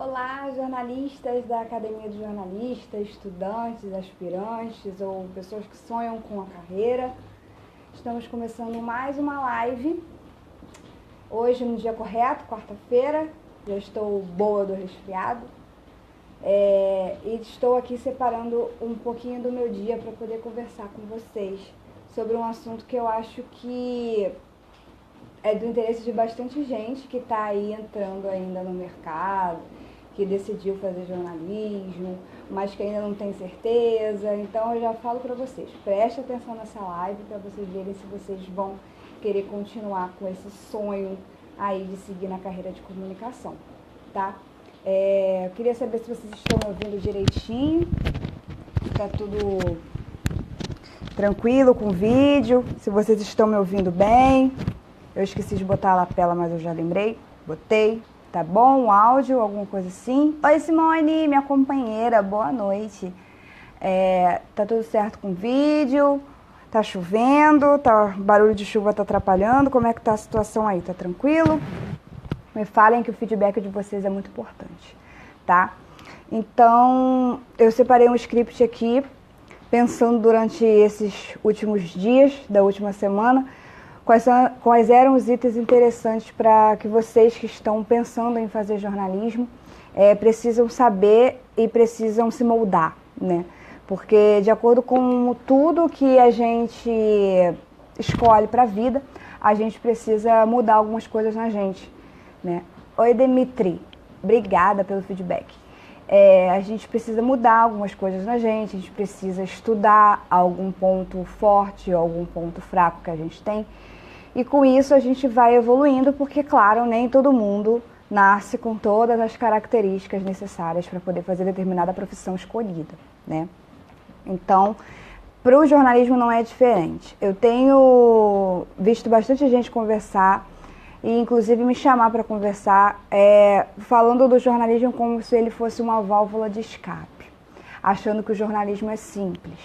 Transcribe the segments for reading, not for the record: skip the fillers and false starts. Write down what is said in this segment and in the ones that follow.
Olá, jornalistas da Academia de Jornalistas, estudantes, aspirantes ou pessoas que sonham com a carreira. Estamos começando mais uma live. Hoje, no dia correto, quarta-feira, já estou boa do resfriado. E estou aqui separando um pouquinho do meu dia para poder conversar com vocês sobre um assunto que eu acho que é do interesse de bastante gente que está aí entrando ainda no mercado, que decidiu fazer jornalismo, mas que ainda não tem certeza. Então eu já falo para vocês, preste atenção nessa live para vocês verem se vocês vão querer continuar com esse sonho aí de seguir na carreira de comunicação, tá? Eu queria saber se vocês estão me ouvindo direitinho, se tá tudo tranquilo com o vídeo, se vocês estão me ouvindo bem. Eu esqueci de botar a lapela, mas eu já lembrei. Botei. Tá bom? O áudio, alguma coisa assim? Oi, Simone, minha companheira. Boa noite. Tá tudo certo com o vídeo? Tá chovendo? Barulho de chuva tá atrapalhando? Como é que tá a situação aí? Tá tranquilo? Me falem que o feedback de vocês é muito importante, tá? Então, eu separei um script aqui, pensando durante esses últimos dias da última semana, quais eram os itens interessantes para que vocês que estão pensando em fazer jornalismo precisam saber e precisam se moldar, né? Porque de acordo com tudo que a gente escolhe para a vida, a gente precisa mudar algumas coisas na gente, né? Oi, Demitri, obrigada pelo feedback. A gente precisa mudar algumas coisas na gente, a gente precisa estudar algum ponto forte ou algum ponto fraco que a gente tem. E com isso a gente vai evoluindo, porque, claro, nem todo mundo nasce com todas as características necessárias para poder fazer determinada profissão escolhida, né? Então, para o jornalismo não é diferente. Eu tenho visto bastante gente conversar e, inclusive, me chamar para conversar, falando do jornalismo como se ele fosse uma válvula de escape, achando que o jornalismo é simples.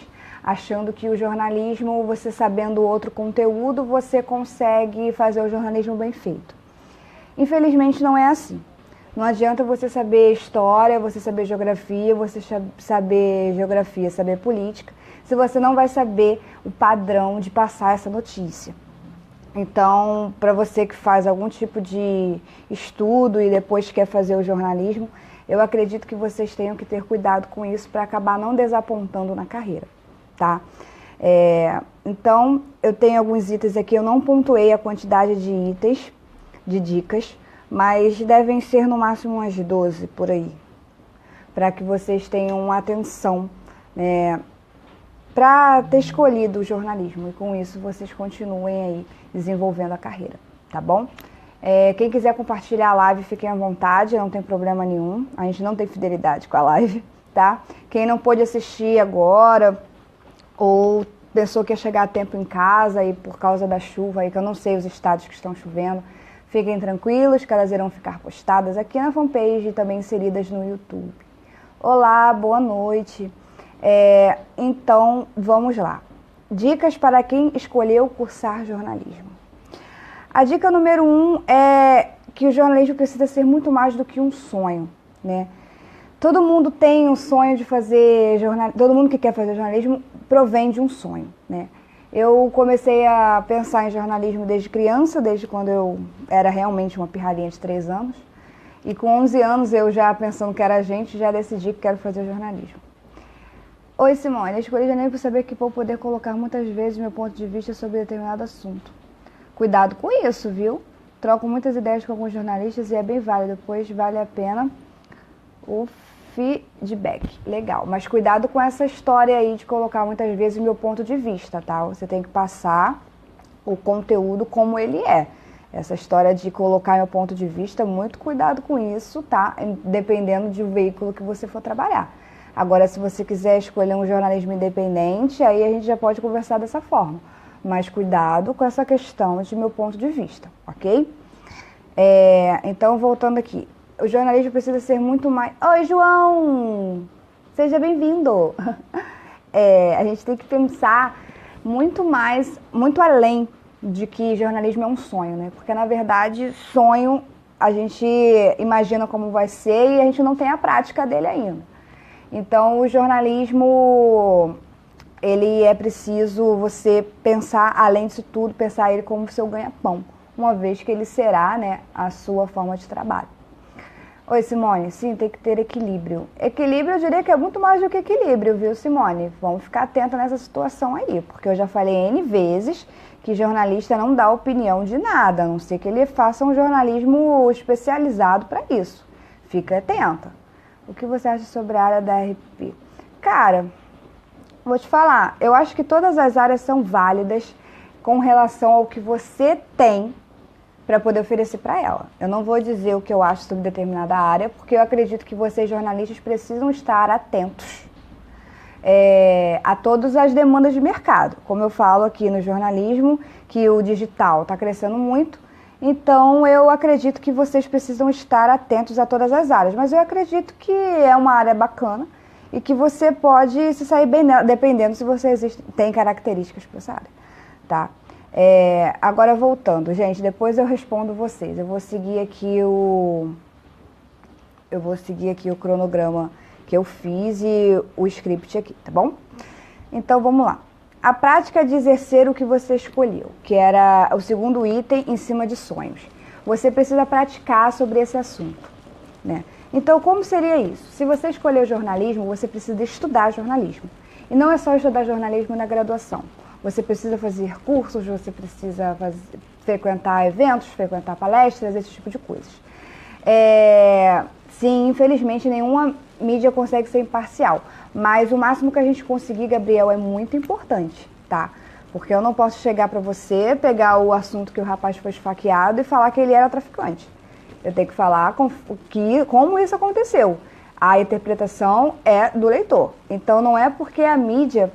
Achando que o jornalismo, você sabendo outro conteúdo, você consegue fazer o jornalismo bem feito. Infelizmente não é assim. Não adianta você saber história, você saber geografia, saber política, se você não vai saber o padrão de passar essa notícia. Então, para você que faz algum tipo de estudo e depois quer fazer o jornalismo, eu acredito que vocês tenham que ter cuidado com isso para acabar não desapontando na carreira. Tá? Então, eu tenho alguns itens aqui, eu não pontuei a quantidade de itens, de dicas, mas devem ser no máximo umas 12 por aí, para que vocês tenham atenção, para ter escolhido o jornalismo, e com isso vocês continuem aí desenvolvendo a carreira, tá bom? Quem quiser compartilhar a live, fiquem à vontade, não tem problema nenhum, a gente não tem fidelidade com a live, tá? Quem não pôde assistir agora, ou pensou que ia chegar a tempo em casa e por causa da chuva, aí, que eu não sei os estados que estão chovendo, fiquem tranquilos que elas irão ficar postadas aqui na fanpage e também inseridas no YouTube. Olá, boa noite. Então, vamos lá. Dicas para quem escolheu cursar jornalismo. A dica número 1 é que o jornalismo precisa ser muito mais do que um sonho, né? Todo mundo tem um sonho de fazer jornalismo, todo mundo que quer fazer jornalismo provém de um sonho, né? Eu comecei a pensar em jornalismo desde criança, desde quando eu era realmente uma pirralhinha de 3 anos. E com 11 anos eu já pensando que era gente, já decidi que quero fazer jornalismo. Oi, Simone, eu escolhi jornalismo por saber que vou poder colocar muitas vezes meu ponto de vista sobre determinado assunto. Cuidado com isso, viu? Troco muitas ideias com alguns jornalistas e é bem válido, pois vale a pena o feedback. Legal, mas cuidado com essa história aí de colocar muitas vezes o meu ponto de vista, tá? Você tem que passar o conteúdo como ele é. Essa história de colocar meu ponto de vista, muito cuidado com isso, tá? Dependendo do veículo que você for trabalhar. Agora, se você quiser escolher um jornalismo independente, aí a gente já pode conversar dessa forma. Mas cuidado com essa questão de meu ponto de vista, ok? Então, voltando aqui. O jornalismo precisa ser muito mais... Oi, João! Seja bem-vindo! A gente tem que pensar muito mais, muito além de que jornalismo é um sonho, né? Porque, na verdade, sonho a gente imagina como vai ser e a gente não tem a prática dele ainda. Então, o jornalismo, ele é preciso você pensar, além disso tudo, pensar ele como seu ganha-pão, uma vez que ele será, né, a sua forma de trabalho. Oi, Simone. Sim, tem que ter equilíbrio. Equilíbrio, eu diria que é muito mais do que equilíbrio, viu, Simone? Vamos ficar atenta nessa situação aí, porque eu já falei N vezes que jornalista não dá opinião de nada, a não ser que ele faça um jornalismo especializado para isso. Fica atenta. O que você acha sobre a área da RP? Cara, vou te falar, eu acho que todas as áreas são válidas com relação ao que você tem para poder oferecer para ela. Eu não vou dizer o que eu acho sobre determinada área, porque eu acredito que vocês, jornalistas, precisam estar atentos a todas as demandas de mercado. Como eu falo aqui no jornalismo, que o digital está crescendo muito, então eu acredito que vocês precisam estar atentos a todas as áreas. Mas eu acredito que é uma área bacana e que você pode se sair bem nela, dependendo se você tem características para essa área, tá? Agora voltando, gente, depois eu respondo vocês. Eu vou seguir aqui o cronograma que eu fiz e o script aqui, tá bom? Então vamos lá. A prática de exercer o que você escolheu, que era o segundo item em cima de sonhos. Você precisa praticar sobre esse assunto, né? Então, como seria isso? Se você escolher jornalismo, você precisa estudar jornalismo. E não é só estudar jornalismo na graduação. Você precisa fazer cursos, você precisa frequentar eventos, frequentar palestras, esse tipo de coisas. Sim, infelizmente, nenhuma mídia consegue ser imparcial. Mas o máximo que a gente conseguir, Gabriel, é muito importante, tá? Porque eu não posso chegar para você, pegar o assunto que o rapaz foi esfaqueado e falar que ele era traficante. Eu tenho que falar como isso aconteceu. A interpretação é do leitor. Então, não é porque a mídia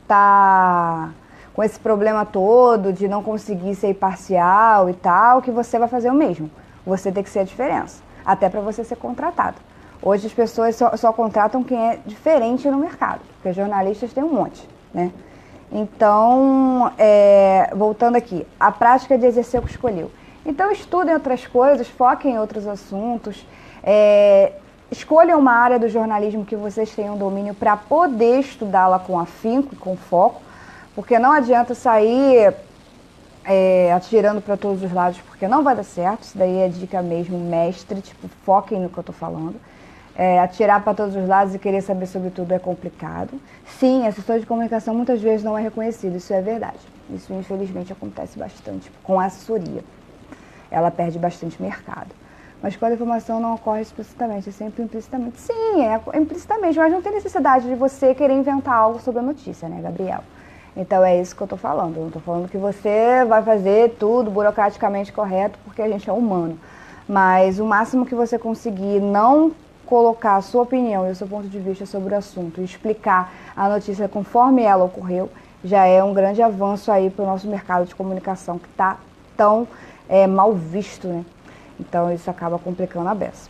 tá com esse problema todo de não conseguir ser imparcial e tal, que você vai fazer o mesmo. Você tem que ser a diferença, até para você ser contratado. Hoje as pessoas só contratam quem é diferente no mercado, porque jornalistas tem um monte, né? Então, voltando aqui, a prática de exercer o que escolheu. Então, estudem outras coisas, foquem em outros assuntos, escolham uma área do jornalismo que vocês tenham domínio para poder estudá-la com afinco e com foco, porque não adianta sair atirando para todos os lados, porque não vai dar certo. Isso daí é dica mesmo, mestre, tipo, foquem no que eu estou falando. Atirar para todos os lados e querer saber sobre tudo é complicado. Sim, assessor de comunicação muitas vezes não é reconhecido, isso é verdade. Isso infelizmente acontece bastante com a assessoria. Ela perde bastante mercado. Mas quando a informação não ocorre explicitamente, é sempre implicitamente. Sim, implicitamente, mas não tem necessidade de você querer inventar algo sobre a notícia, né, Gabriel? Então é isso que eu tô falando. Eu não tô falando que você vai fazer tudo burocraticamente correto, porque a gente é humano. Mas o máximo que você conseguir não colocar a sua opinião e o seu ponto de vista sobre o assunto e explicar a notícia conforme ela ocorreu, já é um grande avanço aí para o nosso mercado de comunicação, que está tão mal visto, né? Então, isso acaba complicando a beça.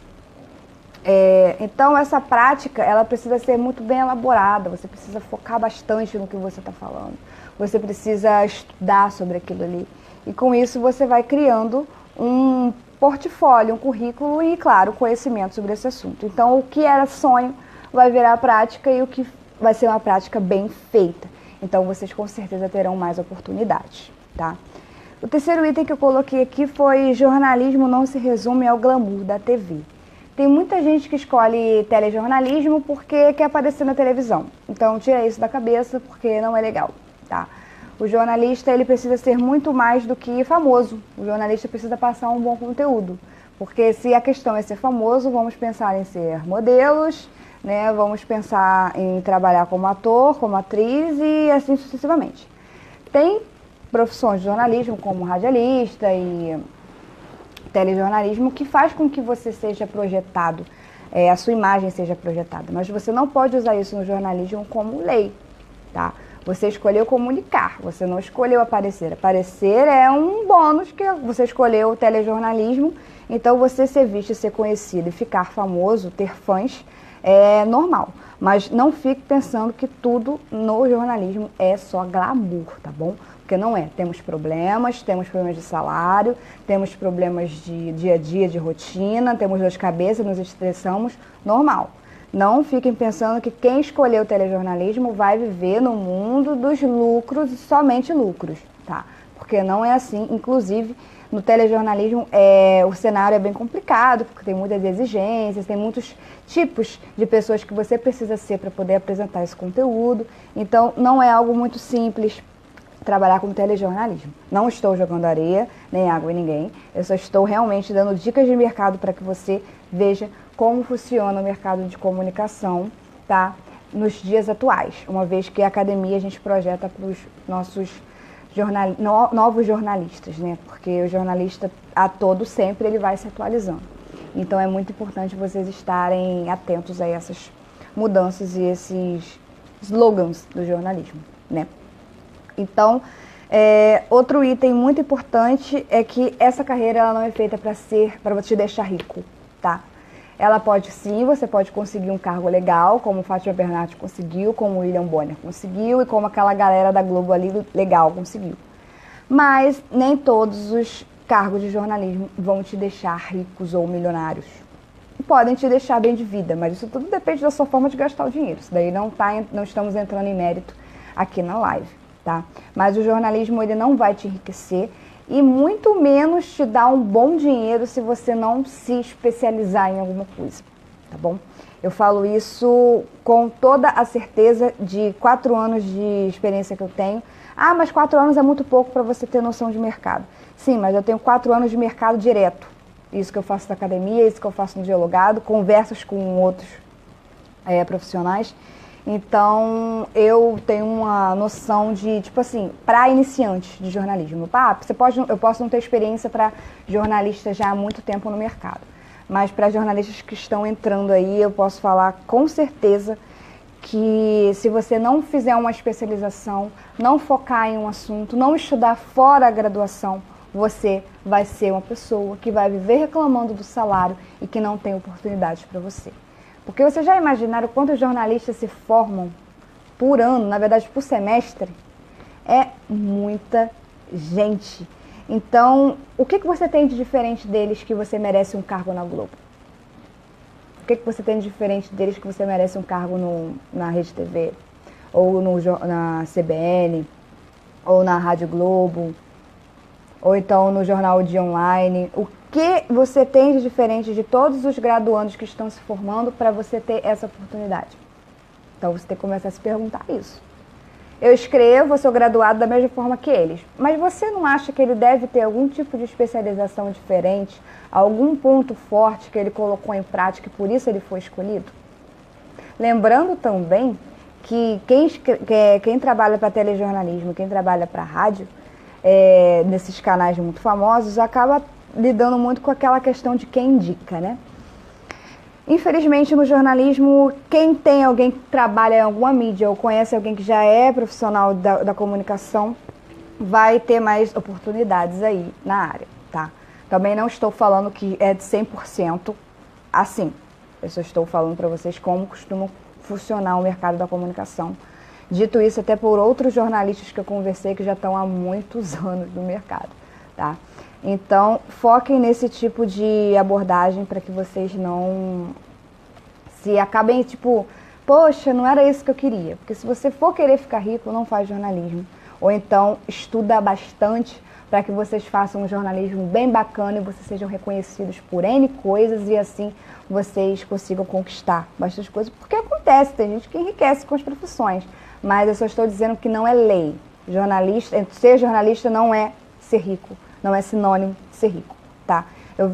Então, essa prática, ela precisa ser muito bem elaborada, você precisa focar bastante no que você está falando, você precisa estudar sobre aquilo ali. E com isso, você vai criando um portfólio, um currículo e, claro, conhecimento sobre esse assunto. Então, o que era sonho vai virar prática e o que vai ser uma prática bem feita. Então, vocês com certeza terão mais oportunidades, tá? O terceiro item que eu coloquei aqui foi: jornalismo não se resume ao glamour da TV. Tem muita gente que escolhe telejornalismo porque quer aparecer na televisão. Então, tira isso da cabeça, porque não é legal, tá? O jornalista, ele precisa ser muito mais do que famoso. O jornalista precisa passar um bom conteúdo. Porque se a questão é ser famoso, vamos pensar em ser modelos, né? Vamos pensar em trabalhar como ator, como atriz e assim sucessivamente. Tem profissões de jornalismo, como radialista e telejornalismo, que faz com que você seja projetado, a sua imagem seja projetada. Mas você não pode usar isso no jornalismo como lei, tá? Você escolheu comunicar, você não escolheu aparecer. Aparecer é um bônus que você escolheu o telejornalismo, então você ser visto, ser conhecido e ficar famoso, ter fãs, é normal. Mas não fique pensando que tudo no jornalismo é só glamour, tá bom? Porque não é. Temos problemas de salário, temos problemas de dia a dia, de rotina, temos dor de cabeça, nos estressamos, normal. Não fiquem pensando que quem escolheu o telejornalismo vai viver no mundo dos lucros e somente lucros, tá? Porque não é assim. Inclusive, no telejornalismo, o cenário é bem complicado, porque tem muitas exigências, tem muitos tipos de pessoas que você precisa ser para poder apresentar esse conteúdo. Então, não é algo muito simples trabalhar com telejornalismo. Não estou jogando areia, nem água em ninguém. Eu só estou realmente dando dicas de mercado para que você veja como funciona o mercado de comunicação, tá? Nos dias atuais, uma vez que a academia a gente projeta para os nossos novos jornalistas, né? Porque o jornalista a todo sempre ele vai se atualizando. Então é muito importante vocês estarem atentos a essas mudanças e esses slogans do jornalismo, né? Então, outro item muito importante é que essa carreira ela não é feita para te deixar rico, tá? Ela pode sim, você pode conseguir um cargo legal, como Fátima Bernardes conseguiu, como William Bonner conseguiu e como aquela galera da Globo ali legal conseguiu. Mas nem todos os cargos de jornalismo vão te deixar ricos ou milionários. Podem te deixar bem de vida, mas isso tudo depende da sua forma de gastar o dinheiro. Isso daí não estamos entrando em mérito aqui na live, tá? Mas o jornalismo ele não vai te enriquecer e muito menos te dar um bom dinheiro se você não se especializar em alguma coisa, tá bom? Eu falo isso com toda a certeza de 4 anos de experiência que eu tenho. Ah, mas 4 anos é muito pouco para você ter noção de mercado. Sim, mas eu tenho 4 anos de mercado direto. Isso que eu faço na academia, isso que eu faço no Dialogado, conversas com outros profissionais. Então, eu tenho uma noção de, tipo assim, para iniciantes de jornalismo. Eu posso não ter experiência para jornalistas já há muito tempo no mercado. Mas para jornalistas que estão entrando aí, eu posso falar com certeza que se você não fizer uma especialização, não focar em um assunto, não estudar fora a graduação, você vai ser uma pessoa que vai viver reclamando do salário e que não tem oportunidades para você. Porque vocês já imaginaram quantos jornalistas se formam por ano, na verdade por semestre? É muita gente. Então, o que você tem de diferente deles que você merece um cargo na Globo? O que você tem de diferente deles que você merece um cargo na Rede TV? Ou na CBN? Ou na Rádio Globo? Ou então no Jornal Dia Online? O que você tem de diferente de todos os graduandos que estão se formando para você ter essa oportunidade? Então você tem que começar a se perguntar isso. Eu escrevo, sou graduado da mesma forma que eles, mas você não acha que ele deve ter algum tipo de especialização diferente, algum ponto forte que ele colocou em prática e por isso ele foi escolhido? Lembrando também que quem trabalha para telejornalismo, quem trabalha para rádio, nesses canais muito famosos, acaba lidando muito com aquela questão de quem indica, né? Infelizmente, no jornalismo, quem tem alguém que trabalha em alguma mídia ou conhece alguém que já é profissional da comunicação, vai ter mais oportunidades aí na área, tá? Também não estou falando que é de 100% assim. Eu só estou falando para vocês como costuma funcionar o mercado da comunicação. Dito isso até por outros jornalistas que eu conversei que já estão há muitos anos no mercado, tá? Então, foquem nesse tipo de abordagem para que vocês não se acabem, tipo, poxa, não era isso que eu queria. Porque se você for querer ficar rico, não faz jornalismo. Ou então, estuda bastante para que vocês façam um jornalismo bem bacana e vocês sejam reconhecidos por N coisas e assim vocês consigam conquistar bastante coisas. Porque acontece, tem gente que enriquece com as profissões. Mas eu só estou dizendo que não é lei. Ser jornalista não é ser rico. Não é sinônimo de ser rico, tá? Eu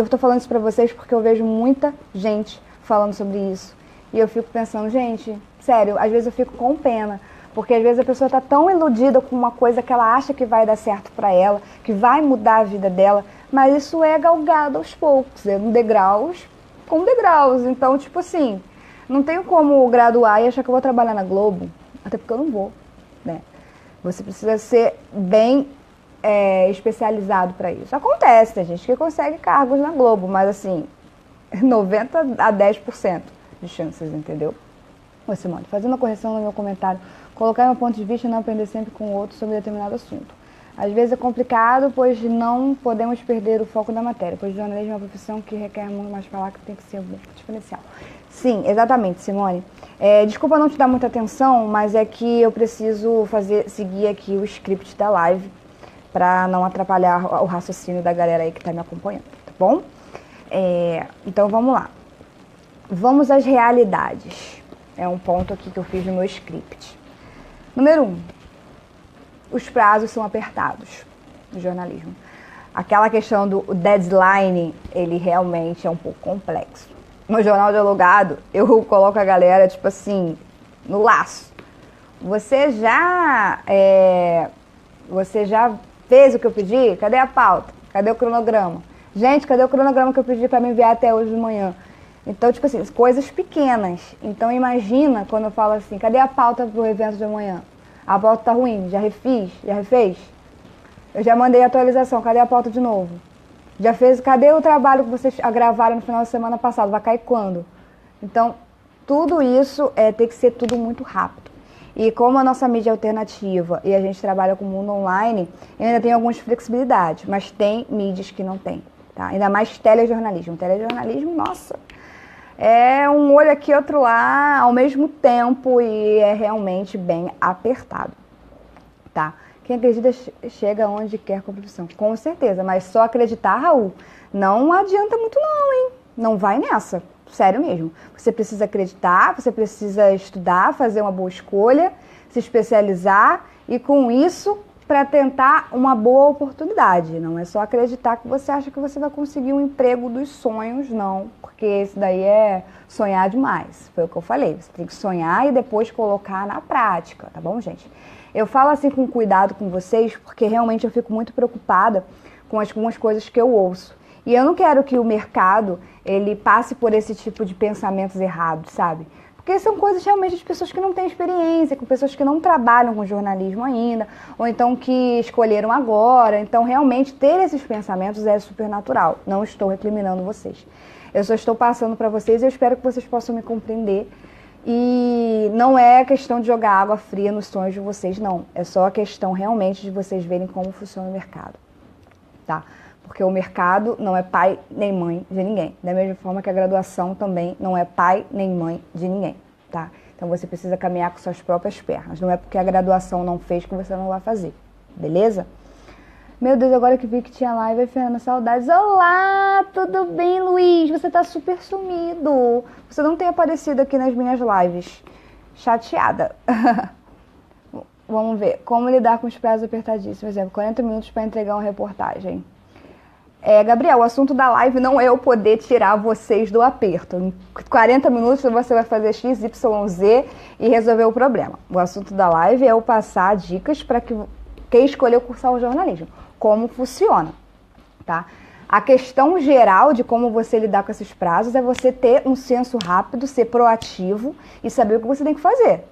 estou falando isso para vocês porque eu vejo muita gente falando sobre isso. E eu fico pensando, gente, sério, às vezes eu fico com pena. Porque às vezes a pessoa está tão iludida com uma coisa que ela acha que vai dar certo para ela, que vai mudar a vida dela, mas isso é galgado aos poucos, degraus com degraus. Então, tipo assim, não tenho como graduar e achar que eu vou trabalhar na Globo, até porque eu não vou, né? Você precisa ser bem especializado para isso. Acontece, tem gente que consegue cargos na Globo, mas assim, 90 a 10% de chances, entendeu? Ô Simone, fazendo uma correção no meu comentário, colocar meu ponto de vista e não aprender sempre com o outro sobre determinado assunto. Às vezes é complicado, pois não podemos perder o foco da matéria, pois o jornalismo é uma profissão que requer muito mais falar, que tem que ser diferencial. Sim, exatamente, Simone. Desculpa não te dar muita atenção, mas é que eu preciso seguir aqui o script da live para não atrapalhar o raciocínio da galera aí que está me acompanhando, tá bom? Então vamos lá. Vamos às realidades. É um ponto aqui que eu fiz no meu script. Número 1. Os prazos são apertados no jornalismo. Aquela questão do deadline, ele realmente é um pouco complexo. No Jornal Dialogado, eu coloco a galera, tipo assim, no laço. Você já fez o que eu pedi? Cadê a pauta? Cadê o cronograma? Gente, cadê o cronograma que eu pedi para me enviar até hoje de manhã? Então, tipo assim, coisas pequenas. Então, imagina quando eu falo assim, cadê a pauta pro evento de amanhã? A pauta tá ruim, já refiz? Já refez? Eu já mandei a atualização, cadê a pauta de novo? Já fez, cadê o trabalho que vocês gravaram no final da semana passada? Vai cair quando? Então, tudo isso tem que ser tudo muito rápido. E como a nossa mídia é alternativa e a gente trabalha com o mundo online, ainda tem algumas flexibilidades, mas tem mídias que não tem, tá? Ainda mais telejornalismo. Telejornalismo, nossa, é um olho aqui, outro lá, ao mesmo tempo, e é realmente bem apertado, tá? Quem acredita chega onde quer com a profissão. Com certeza, mas só acreditar, Raul, não adianta muito não, hein? Não vai nessa, sério mesmo. Você precisa acreditar, você precisa estudar, fazer uma boa escolha, se especializar e com isso para tentar uma boa oportunidade. Não é só acreditar que você acha que você vai conseguir um emprego dos sonhos, não. Porque isso daí é sonhar demais. Foi o que eu falei. Você tem que sonhar e depois colocar na prática, tá bom, gente? Eu falo assim com cuidado com vocês, porque realmente eu fico muito preocupada com algumas coisas que eu ouço. E eu não quero que o mercado, ele passe por esse tipo de pensamentos errados, sabe? Porque são coisas realmente de pessoas que não têm experiência, com pessoas que não trabalham com jornalismo ainda, ou então que escolheram agora. Então, realmente, ter esses pensamentos é super natural. Não estou recriminando vocês. Eu só estou passando para vocês e eu espero que vocês possam me compreender. E não é questão de jogar água fria nos sonhos de vocês, não. É só a questão realmente de vocês verem como funciona o mercado, tá? Porque o mercado não é pai nem mãe de ninguém. Da mesma forma que a graduação também não é pai nem mãe de ninguém, tá? Então você precisa caminhar com suas próprias pernas. Não é porque a graduação não fez que você não vai fazer, beleza? Meu Deus, agora que vi que tinha live, Fernanda, saudades. Olá, tudo bem, Luiz? Você tá super sumido. Você não tem aparecido aqui nas minhas lives. Chateada. Vamos ver. Como lidar com os prazos apertadíssimos? Por exemplo, 40 minutos para entregar uma reportagem. Gabriel, o assunto da live não é eu poder tirar vocês do aperto. Em 40 minutos você vai fazer X, Y, Z e resolver o problema. O assunto da live é eu passar dicas para quem escolheu cursar o jornalismo. Como funciona, tá? A questão geral de como você lidar com esses prazos é você ter um senso rápido, ser proativo e saber o que você tem que fazer.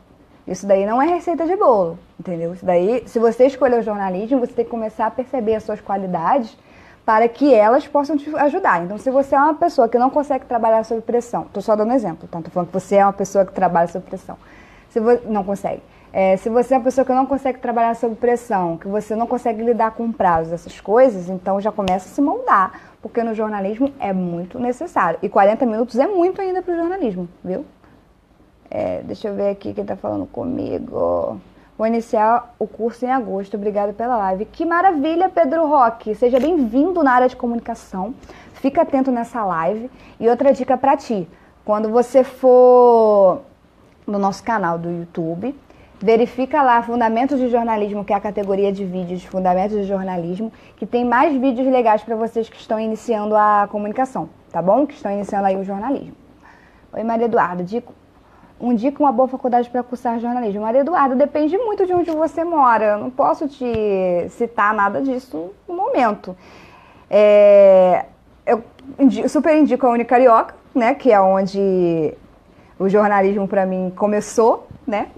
Isso daí não é receita de bolo, entendeu? Isso daí, se você escolher o jornalismo, você tem que começar a perceber as suas qualidades para que elas possam te ajudar. Então, se você é uma pessoa que não consegue trabalhar sob pressão, tô só dando exemplo, tá? Tô falando que você é uma pessoa que trabalha sob pressão. Se você não consegue. Se você é uma pessoa que não consegue trabalhar sob pressão, que você não consegue lidar com prazos, essas coisas, então já começa a se moldar, porque no jornalismo é muito necessário. E 40 minutos é muito ainda para o jornalismo, viu? Deixa eu ver aqui quem tá falando comigo. Vou iniciar o curso em agosto, obrigada pela live. Que maravilha, Pedro Roque! Seja bem-vindo na área de comunicação. Fica atento nessa live. E outra dica para ti, quando você for no nosso canal do YouTube, verifica lá Fundamentos de Jornalismo, que é a categoria de vídeos de Fundamentos de Jornalismo, que tem mais vídeos legais para vocês que estão iniciando a comunicação, tá bom? Que estão iniciando aí o jornalismo. Oi, Maria Eduarda, indica uma boa faculdade para cursar jornalismo. Maria Eduarda, depende muito de onde você mora. Eu não posso te citar nada disso no momento. Eu super indico a Unicarioca, né? Que é onde o jornalismo para mim começou, né?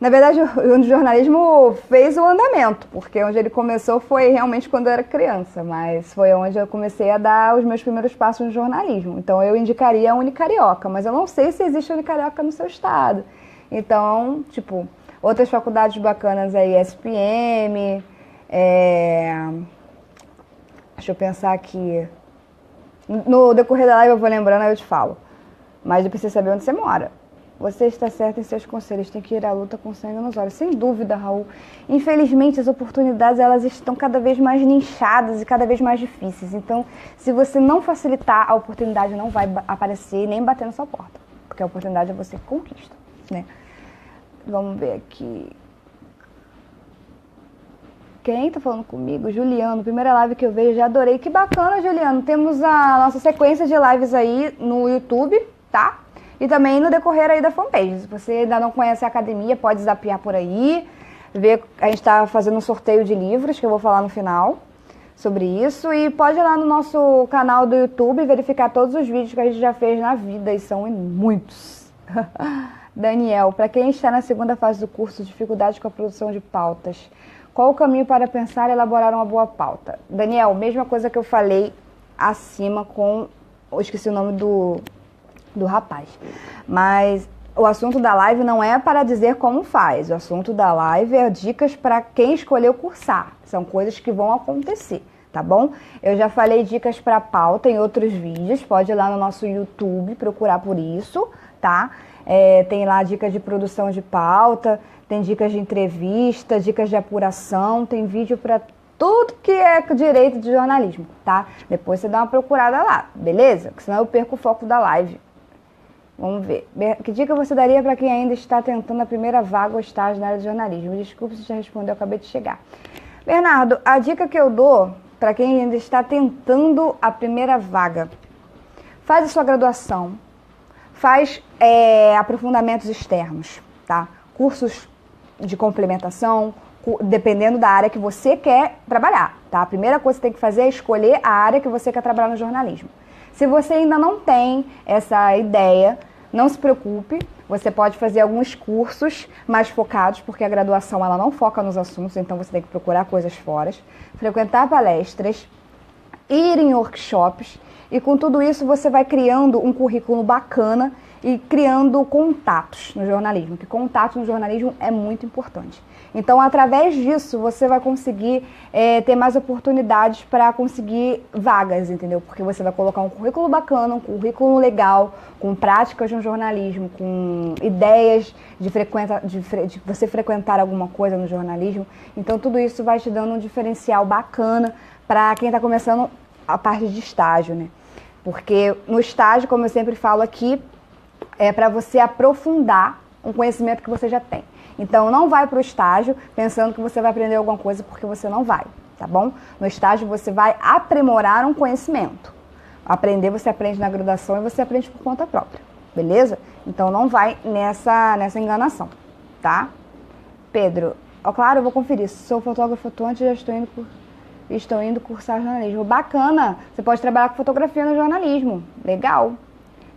Na verdade, o jornalismo fez o andamento, porque onde ele começou foi realmente quando eu era criança, mas foi onde eu comecei a dar os meus primeiros passos no jornalismo. Então, eu indicaria a Unicarioca, mas eu não sei se existe a Unicarioca no seu estado. Então, tipo, Outras faculdades bacanas aí, SPM, deixa eu pensar aqui. No decorrer da live eu vou lembrando, aí eu te falo. Mas eu preciso saber onde você mora. Você está certo em seus conselhos, tem que ir à luta com sangue nos olhos. Sem dúvida, Raul. Infelizmente, as oportunidades elas estão cada vez mais nichadas e cada vez mais difíceis. Então, se você não facilitar, a oportunidade não vai aparecer nem bater na sua porta. Porque a oportunidade é você que conquista, né? Vamos ver aqui. Quem tá falando comigo? Juliano, primeira live que eu vejo, já adorei. Que bacana, Juliano. Temos a nossa sequência de lives aí no YouTube, tá? E também no decorrer aí da fanpage. Se você ainda não conhece a academia, pode zapear por aí. Ver, a gente tá fazendo um sorteio de livros, que eu vou falar no final sobre isso. E pode ir lá no nosso canal do YouTube e verificar todos os vídeos que a gente já fez na vida. E são muitos. Daniel, para quem está na segunda fase do curso, dificuldade com a produção de pautas, qual o caminho para pensar e elaborar uma boa pauta? Daniel, mesma coisa que eu falei acima com... Eu esqueci o nome do rapaz. Mas o assunto da live não é para dizer como faz. O assunto da live é dicas para quem escolheu cursar. São coisas que vão acontecer, tá bom? Eu já falei dicas para pauta em outros vídeos. Pode ir lá no nosso YouTube procurar por isso, tá? Tem lá dicas de produção de pauta, tem dicas de entrevista, dicas de apuração, tem vídeo para tudo que é direito de jornalismo, tá? Depois você dá uma procurada lá, beleza? Porque senão eu perco o foco da live. Vamos ver. Que dica você daria para quem ainda está tentando a primeira vaga ou estágio na área de jornalismo? Desculpe se já respondeu, eu acabei de chegar. Bernardo, a dica que eu dou para quem ainda está tentando a primeira vaga, faz a sua graduação, faz aprofundamentos externos, tá? Cursos de complementação, dependendo da área que você quer trabalhar, tá? A primeira coisa que você tem que fazer é escolher a área que você quer trabalhar no jornalismo. Se você ainda não tem essa ideia, não se preocupe, você pode fazer alguns cursos mais focados, porque a graduação ela não foca nos assuntos, então você tem que procurar coisas fora, frequentar palestras, ir em workshops, e com tudo isso você vai criando um currículo bacana e criando contatos no jornalismo, que contato no jornalismo é muito importante. Então, através disso, você vai conseguir ter mais oportunidades para conseguir vagas, entendeu? Porque você vai colocar um currículo bacana, um currículo legal, com práticas no jornalismo, com ideias de você frequentar alguma coisa no jornalismo. Então, tudo isso vai te dando um diferencial bacana para quem está começando a parte de estágio, né? Porque no estágio, como eu sempre falo aqui, é para você aprofundar um conhecimento que você já tem. Então, não vai para o estágio pensando que você vai aprender alguma coisa, porque você não vai, tá bom? No estágio, você vai aprimorar um conhecimento. Aprender, você aprende na graduação e você aprende por conta própria, beleza? Então, não vai nessa enganação, tá? Pedro, claro, eu vou conferir. Sou fotógrafo atuante e já estou indo cursar jornalismo. Bacana! Você pode trabalhar com fotografia no jornalismo. Legal!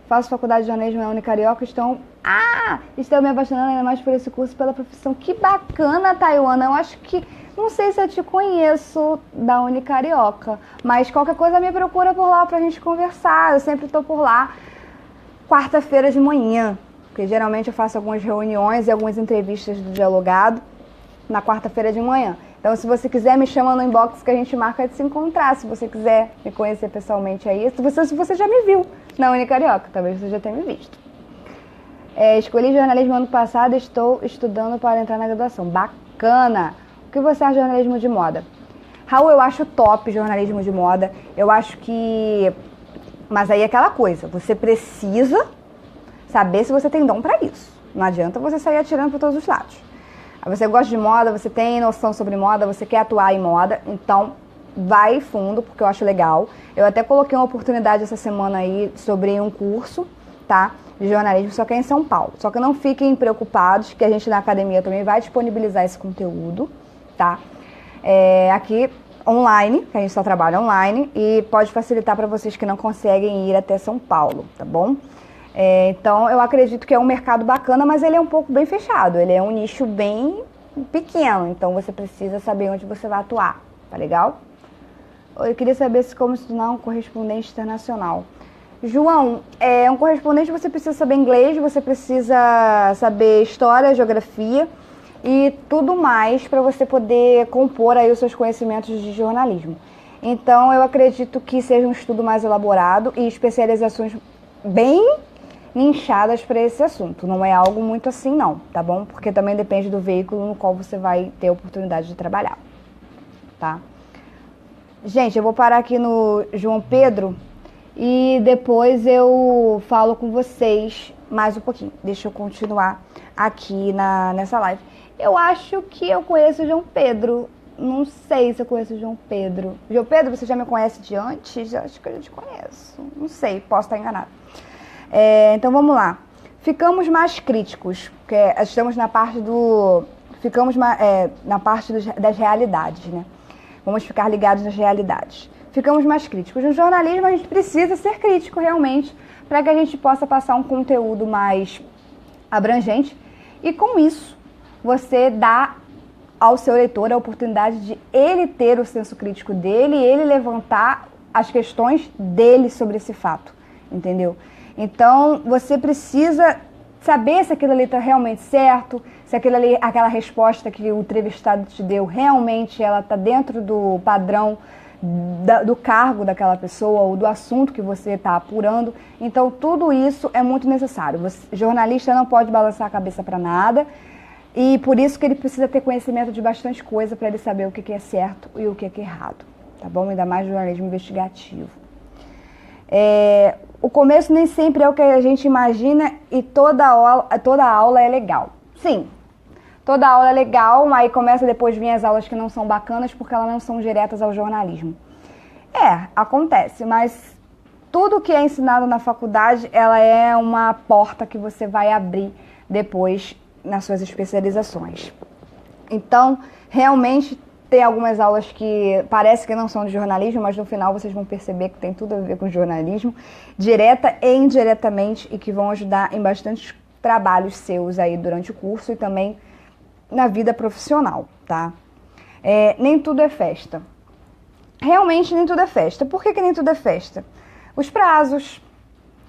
Faço faculdade de jornalismo na Unicarioca, estou me apaixonando ainda mais por esse curso, pela profissão. Que bacana, Taiwana. Eu acho que, não sei se eu te conheço da Unicarioca, mas qualquer coisa me procura por lá pra gente conversar. Eu sempre tô por lá, quarta-feira de manhã, porque geralmente eu faço algumas reuniões e algumas entrevistas do Dialogado na quarta-feira de manhã. Então, se você quiser, me chama no inbox que a gente marca de se encontrar. Se você quiser me conhecer pessoalmente aí, se você já me viu na Unicarioca, talvez você já tenha me visto. Escolhi jornalismo ano passado e estou estudando para entrar na graduação. Bacana! O que você acha de jornalismo de moda? Raul, eu acho top jornalismo de moda. Eu acho que... Mas aí é aquela coisa, você precisa saber se você tem dom para isso. Não adianta você sair atirando para todos os lados. Você gosta de moda, você tem noção sobre moda, você quer atuar em moda, então vai fundo, porque eu acho legal. Eu até coloquei uma oportunidade essa semana aí sobre um curso, tá? De jornalismo, só que é em São Paulo. Só que não fiquem preocupados, que a gente na academia também vai disponibilizar esse conteúdo, tá? Aqui online, que a gente só trabalha online, e pode facilitar para vocês que não conseguem ir até São Paulo, tá bom? Então, eu acredito que é um mercado bacana, mas ele é um pouco bem fechado. Ele é um nicho bem pequeno, então você precisa saber onde você vai atuar, tá legal? Eu queria saber como se tornar um correspondente internacional. João, um correspondente você precisa saber inglês, você precisa saber história, geografia, e tudo mais para você poder compor aí os seus conhecimentos de jornalismo. Então, eu acredito que seja um estudo mais elaborado e especializações bem nichadas para esse assunto. Não é algo muito assim, não, tá bom? Porque também depende do veículo no qual você vai ter a oportunidade de trabalhar, tá? Gente, eu vou parar aqui no João Pedro e depois eu falo com vocês mais um pouquinho. Deixa eu continuar aqui nessa live. Eu acho que eu conheço o João Pedro. Não sei se eu conheço o João Pedro. João Pedro, você já me conhece de antes? Acho que eu já te conheço. Não sei, posso estar enganada. Então vamos lá. Ficamos mais críticos, porque estamos na parte do... na parte das realidades, né? Vamos ficar ligados nas realidades. Ficamos mais críticos. No jornalismo a gente precisa ser crítico realmente, para que a gente possa passar um conteúdo mais abrangente. E com isso, você dá ao seu leitor a oportunidade de ele ter o senso crítico dele e ele levantar as questões dele sobre esse fato, entendeu? Então, você precisa saber se aquilo ali está realmente certo, se aquela resposta que o entrevistado te deu realmente ela está dentro do padrão do cargo daquela pessoa ou do assunto que você está apurando. Então, tudo isso é muito necessário. Jornalista não pode balançar a cabeça para nada. E por isso que ele precisa ter conhecimento de bastante coisa para ele saber o que é certo e o que é errado, tá bom? Ainda mais jornalismo investigativo. O começo nem sempre é o que a gente imagina e toda aula é legal. Sim, toda aula é legal, aí começa depois vir as aulas que não são bacanas porque elas não são diretas ao jornalismo. Acontece, mas tudo que é ensinado na faculdade, ela é uma porta que você vai abrir depois nas suas especializações. Então, realmente tem algumas aulas que parece que não são de jornalismo, mas no final vocês vão perceber que tem tudo a ver com jornalismo, direta e indiretamente, e que vão ajudar em bastantes trabalhos seus aí durante o curso e também na vida profissional, tá? Nem tudo é festa. Realmente nem tudo é festa. Por que nem tudo é festa? Os prazos,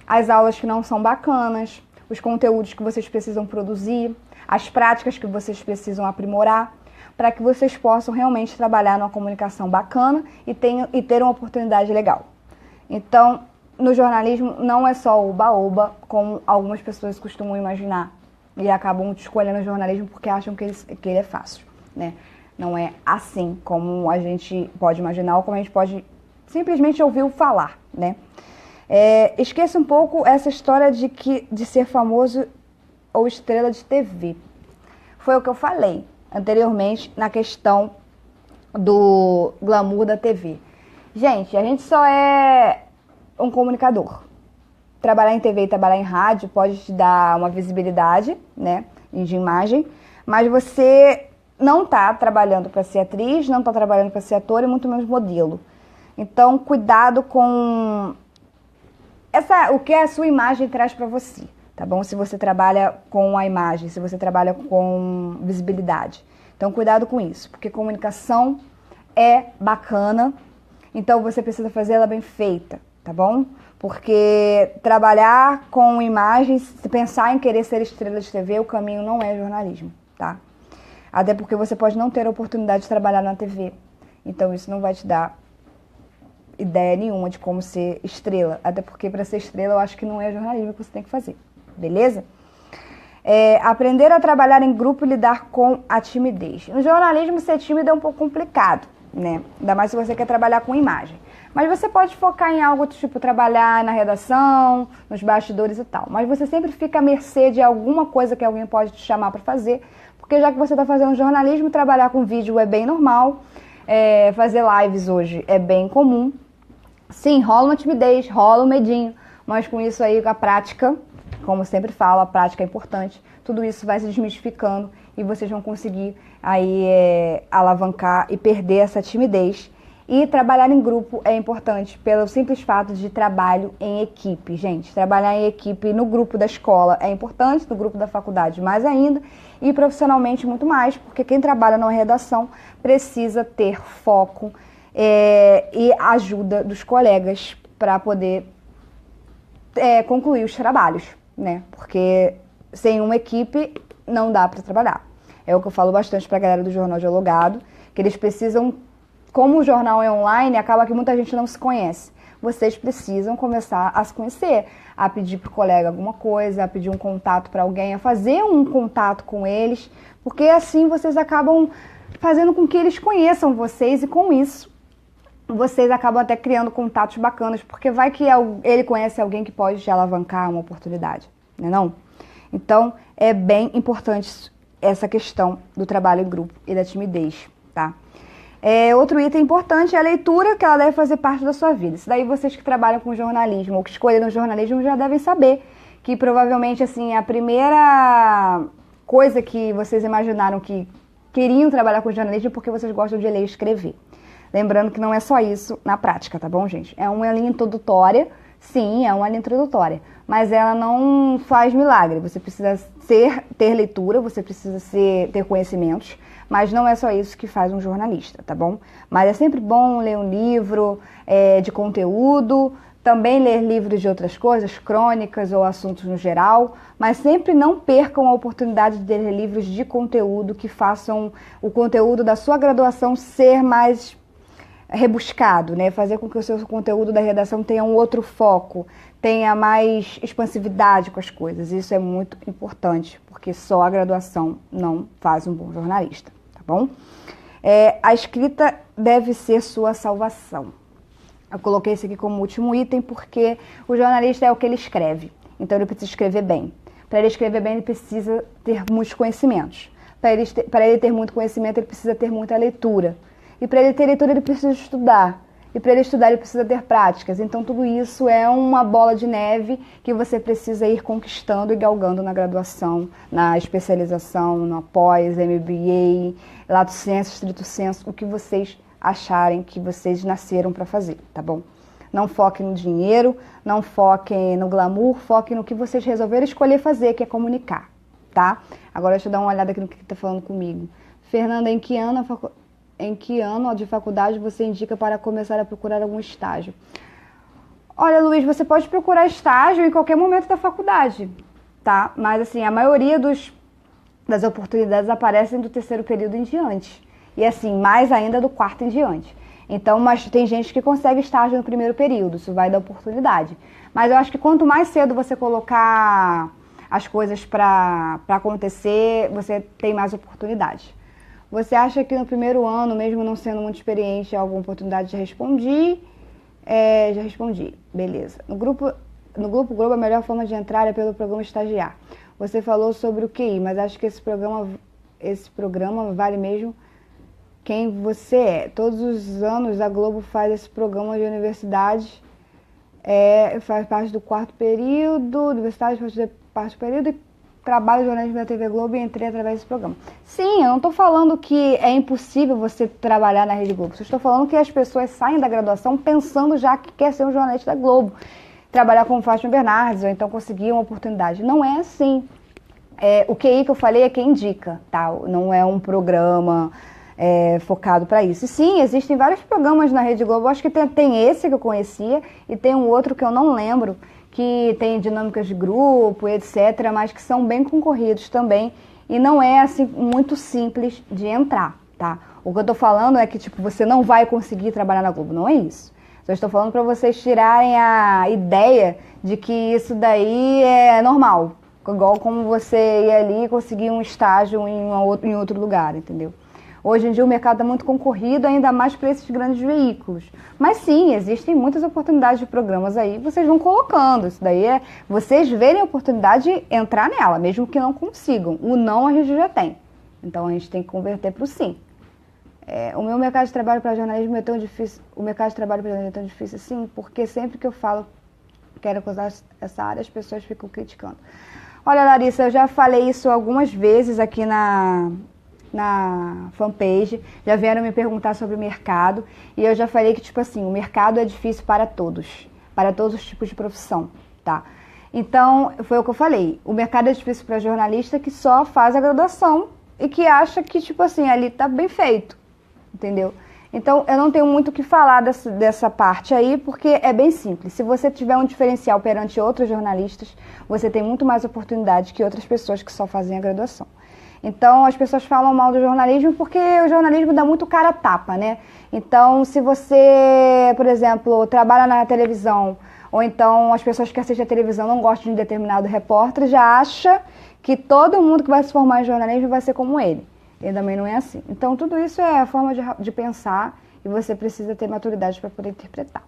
as aulas que não são bacanas, os conteúdos que vocês precisam produzir, as práticas que vocês precisam aprimorar, para que vocês possam realmente trabalhar numa comunicação bacana e ter uma oportunidade legal. Então, no jornalismo não é só oba-oba, como algumas pessoas costumam imaginar, e acabam escolhendo o jornalismo porque acham que ele é fácil, né? Não é assim como a gente pode imaginar ou como a gente pode simplesmente ouvir falar, né? Esqueça um pouco essa história de ser famoso ou estrela de TV. Foi o que eu falei anteriormente na questão do glamour da TV. Gente, a gente só é um comunicador. Trabalhar em TV e trabalhar em rádio pode te dar uma visibilidade, né, de imagem, mas você não está trabalhando para ser atriz, não está trabalhando para ser ator e muito menos modelo. Então, cuidado com o que a sua imagem traz para você, tá bom? Se você trabalha com a imagem, se você trabalha com visibilidade. Então, cuidado com isso, porque comunicação é bacana, então você precisa fazer ela bem feita, tá bom? Porque trabalhar com imagens, se pensar em querer ser estrela de TV, o caminho não é jornalismo, tá? Até porque você pode não ter a oportunidade de trabalhar na TV, então isso não vai te dar ideia nenhuma de como ser estrela, até porque para ser estrela eu acho que não é jornalismo que você tem que fazer, beleza? Aprender a trabalhar em grupo e lidar com a timidez. No jornalismo ser tímido é um pouco complicado, né? Ainda mais se você quer trabalhar com imagem. Mas você pode focar em algo tipo trabalhar na redação, nos bastidores e tal. Mas você sempre fica à mercê de alguma coisa que alguém pode te chamar para fazer, porque já que você está fazendo jornalismo, trabalhar com vídeo é bem normal, fazer lives hoje é bem comum. Sim, rola uma timidez, rola um medinho, mas com isso aí, a prática, como sempre falo, a prática é importante, tudo isso vai se desmistificando e vocês vão conseguir aí alavancar e perder essa timidez. E trabalhar em grupo é importante pelo simples fato de trabalho em equipe, gente. Trabalhar em equipe no grupo da escola é importante, no grupo da faculdade mais ainda, e profissionalmente muito mais, porque quem trabalha numa redação precisa ter foco e ajuda dos colegas para poder concluir os trabalhos, né? Porque sem uma equipe não dá para trabalhar. É o que eu falo bastante para a galera do Jornal Dialogado, que eles precisam, como o jornal é online, acaba que muita gente não se conhece. Vocês precisam começar a se conhecer, a pedir para o colega alguma coisa, a pedir um contato para alguém, a fazer um contato com eles, porque assim vocês acabam fazendo com que eles conheçam vocês e com isso vocês acabam até criando contatos bacanas, porque vai que ele conhece alguém que pode te alavancar uma oportunidade, não é não? Então, é bem importante essa questão do trabalho em grupo e da timidez, tá? Outro item importante é a leitura, que ela deve fazer parte da sua vida. Isso daí vocês que trabalham com jornalismo ou que escolheram jornalismo já devem saber que provavelmente assim, a primeira coisa que vocês imaginaram que queriam trabalhar com jornalismo é porque vocês gostam de ler e escrever. Lembrando que não é só isso na prática, tá bom, gente? É uma linha introdutória, sim, é uma linha introdutória, mas ela não faz milagre. Você precisa ter leitura, você precisa ter conhecimentos, mas não é só isso que faz um jornalista, tá bom? Mas é sempre bom ler um livro de conteúdo, também ler livros de outras coisas, crônicas ou assuntos no geral, mas sempre não percam a oportunidade de ler livros de conteúdo que façam o conteúdo da sua graduação ser mais rebuscado, né? Fazer com que o seu conteúdo da redação tenha um outro foco, tenha mais expansividade com as coisas. Isso é muito importante, porque só a graduação não faz um bom jornalista, tá bom? A escrita deve ser sua salvação. Eu coloquei isso aqui como último item porque o jornalista é o que ele escreve, então ele precisa escrever bem. Para ele escrever bem, ele precisa ter muitos conhecimentos. Para ele ter muito conhecimento, ele precisa ter muita leitura. E para ele ter leitura, ele precisa estudar. E para ele estudar, ele precisa ter práticas. Então, tudo isso é uma bola de neve que você precisa ir conquistando e galgando na graduação, na especialização, no pós, MBA, lato sensu, estrito sensu, o que vocês acharem que vocês nasceram para fazer, tá bom? Não foquem no dinheiro, não foquem no glamour, foquem no que vocês resolveram escolher fazer, que é comunicar, tá? Agora, deixa eu dar uma olhada aqui no que está falando comigo. Fernanda, em que ano de faculdade você indica para começar a procurar algum estágio? Olha, Luiz, você pode procurar estágio em qualquer momento da faculdade, tá? Mas, assim, a maioria das oportunidades aparecem do terceiro período em diante. E, assim, mais ainda do quarto em diante. Então, mas tem gente que consegue estágio no primeiro período, isso vai dar oportunidade. Mas eu acho que quanto mais cedo você colocar as coisas para acontecer, você tem mais oportunidade. Você acha que no primeiro ano, mesmo não sendo muito experiente, há alguma oportunidade? Já respondi. Já respondi. Beleza. No Grupo Globo, a melhor forma de entrar é pelo programa Estagiar. Você falou sobre o QI, mas acho que esse programa vale mesmo quem você é. Todos os anos a Globo faz esse programa de universidade, faz parte do quarto período, universidade faz parte do período e trabalho jornalismo da TV Globo e entrei através desse programa. Sim, eu não estou falando que é impossível você trabalhar na Rede Globo, só estou falando que as pessoas saem da graduação pensando já que quer ser um jornalista da Globo, trabalhar como Fátima Bernardes ou então conseguir uma oportunidade. Não é assim. O QI que eu falei é quem indica, tá? Não é um programa focado para isso. E sim, existem vários programas na Rede Globo, eu acho que tem esse que eu conhecia e tem um outro que eu não lembro, que tem dinâmicas de grupo, etc., mas que são bem concorridos também e não é assim muito simples de entrar, tá? O que eu tô falando é que, tipo, você não vai conseguir trabalhar na Globo, não é isso. Só estou falando para vocês tirarem a ideia de que isso daí é normal, igual como você ir ali e conseguir um estágio em outro lugar, entendeu? Hoje em dia o mercado é muito concorrido, ainda mais para esses grandes veículos. Mas sim, existem muitas oportunidades de programas aí, vocês vão colocando. Isso daí é vocês verem a oportunidade de entrar nela, mesmo que não consigam. O não a gente já tem. Então a gente tem que converter para o sim. O meu mercado de trabalho para jornalismo é tão difícil. O mercado de trabalho para jornalismo é tão difícil assim, porque sempre que eu falo que quero usar essa área, as pessoas ficam criticando. Olha, Larissa, eu já falei isso algumas vezes aqui na fanpage, já vieram me perguntar sobre o mercado, e eu já falei que, tipo assim, o mercado é difícil para todos os tipos de profissão, tá? Então, foi o que eu falei, o mercado é difícil para jornalista que só faz a graduação e que acha que, tipo assim, ali tá bem feito, entendeu? Então, eu não tenho muito o que falar dessa parte aí, porque é bem simples. Se você tiver um diferencial perante outros jornalistas, você tem muito mais oportunidade que outras pessoas que só fazem a graduação. Então, as pessoas falam mal do jornalismo porque o jornalismo dá muito cara a tapa, né? Então, se você, por exemplo, trabalha na televisão, ou então as pessoas que assistem a televisão não gostam de um determinado repórter, já acha que todo mundo que vai se formar em jornalismo vai ser como ele. E também não é assim. Então, tudo isso é a forma de pensar e você precisa ter maturidade para poder interpretar.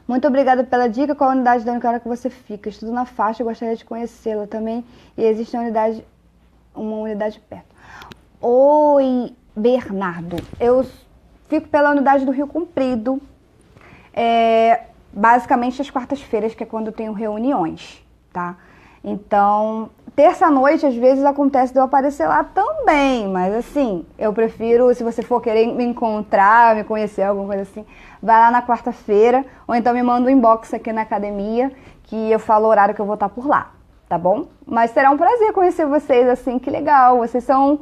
Muito obrigada pela dica. Qual a unidade da Unicamp que você fica? Estudo na faixa, eu gostaria de conhecê-la também. E existe uma unidade perto. Oi, Bernardo. Eu fico pela unidade do Rio Comprido. Basicamente às quartas-feiras, que é quando eu tenho reuniões, tá? Então, terça-noite, às vezes, acontece de eu aparecer lá também, mas assim, eu prefiro, se você for querer me encontrar, me conhecer, alguma coisa assim, vai lá na quarta-feira, ou então me manda um inbox aqui na academia, que eu falo o horário que eu vou estar por lá, tá bom? Mas será um prazer conhecer vocês, assim, que legal, vocês são...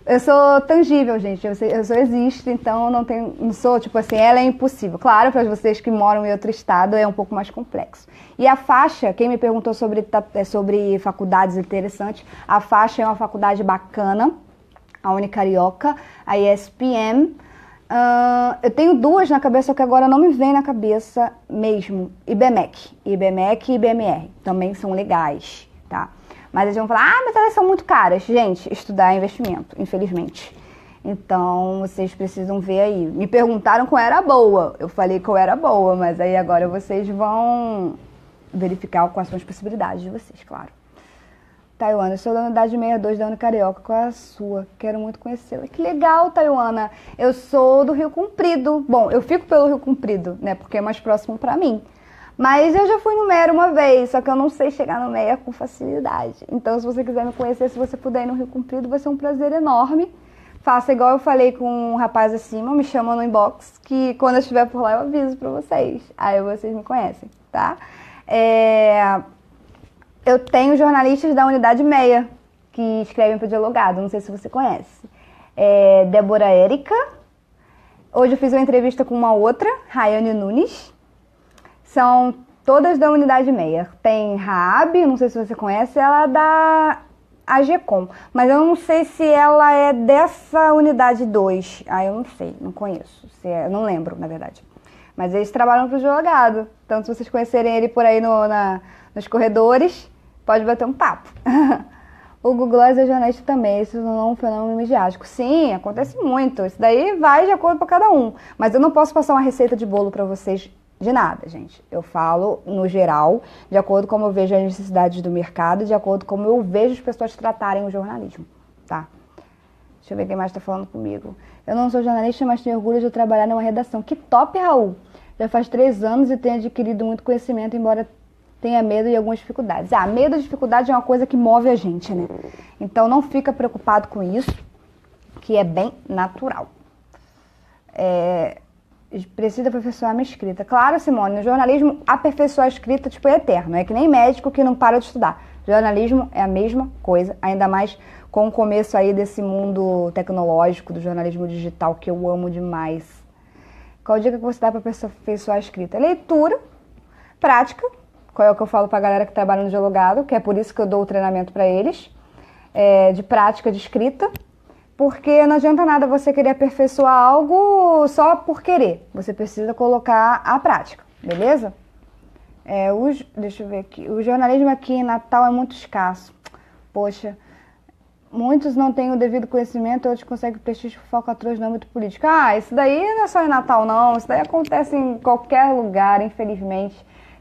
Eu sou tangível, gente, eu só existo, então não sou, tipo assim, ela é impossível. Claro, para vocês que moram em outro estado é um pouco mais complexo. E a faixa, quem me perguntou sobre faculdades interessantes, a faixa é uma faculdade bacana, a Unicarioca, a ESPM. Eu tenho duas na cabeça, só que agora não me vem na cabeça mesmo. IBMEC e IBMR, também são legais, tá? Mas eles vão falar, mas elas são muito caras. Gente, estudar é investimento, infelizmente. Então, vocês precisam ver aí. Me perguntaram qual era boa. Eu falei qual era boa, mas aí agora vocês vão verificar quais são as possibilidades de vocês, claro. Taiwana, eu sou da unidade 62 da Unicarioca. Qual é a sua? Quero muito conhecê-la. Que legal, Taiwana. Eu sou do Rio Comprido. Bom, eu fico pelo Rio Comprido, né? Porque é mais próximo pra mim. Mas eu já fui no Meia uma vez, só que eu não sei chegar no Meia com facilidade. Então, se você quiser me conhecer, se você puder ir no Rio Comprido, vai ser um prazer enorme. Faça igual eu falei com um rapaz acima, me chama no inbox, que quando eu estiver por lá eu aviso pra vocês. Aí vocês me conhecem, tá? Eu tenho jornalistas da unidade Meia, que escrevem para o Dialogado, não sei se você conhece. Débora Érica. Hoje eu fiz uma entrevista com uma outra, Rayane Nunes. São todas da unidade Meia. Tem Raab, não sei se você conhece, ela é da AGCOM, mas eu não sei se ela é dessa unidade 2. Eu não sei, não conheço, não lembro, na verdade. Mas eles trabalham para o Dialogado, então se vocês conhecerem ele por aí nos corredores, pode bater um papo. O Google é jornalista também, isso não é um fenômeno midiático. Sim, acontece muito, isso daí vai de acordo para cada um. Mas eu não posso passar uma receita de bolo para vocês de nada, gente. Eu falo no geral, de acordo com como eu vejo as necessidades do mercado, de acordo com como eu vejo as pessoas tratarem o jornalismo, tá? Deixa eu ver quem mais está falando comigo. Eu não sou jornalista, mas tenho orgulho de trabalhar numa redação. Que top, Raul! Já faz 3 anos e tenho adquirido muito conhecimento, embora tenha medo e algumas dificuldades. Medo e dificuldade é uma coisa que move a gente, né? Então não fica preocupado com isso, que é bem natural. Precisa aperfeiçoar minha escrita. Claro, Simone, no jornalismo, aperfeiçoar a escrita é eterno. É que nem médico que não para de estudar. Jornalismo é a mesma coisa, ainda mais com o começo aí desse mundo tecnológico, do jornalismo digital, que eu amo demais. Qual dica que você dá para aperfeiçoar a escrita? Leitura, prática, qual é o que eu falo pra galera que trabalha no Dialogado, que é por isso que eu dou o treinamento para eles, de prática de escrita. Porque não adianta nada você querer aperfeiçoar algo só por querer. Você precisa colocar a prática, beleza? Deixa eu ver aqui. O jornalismo aqui em Natal é muito escasso. Poxa, muitos não têm o devido conhecimento, outros conseguem prestígio por falcatruas no âmbito político. Isso daí não é só em Natal, não. Isso daí acontece em qualquer lugar, infelizmente.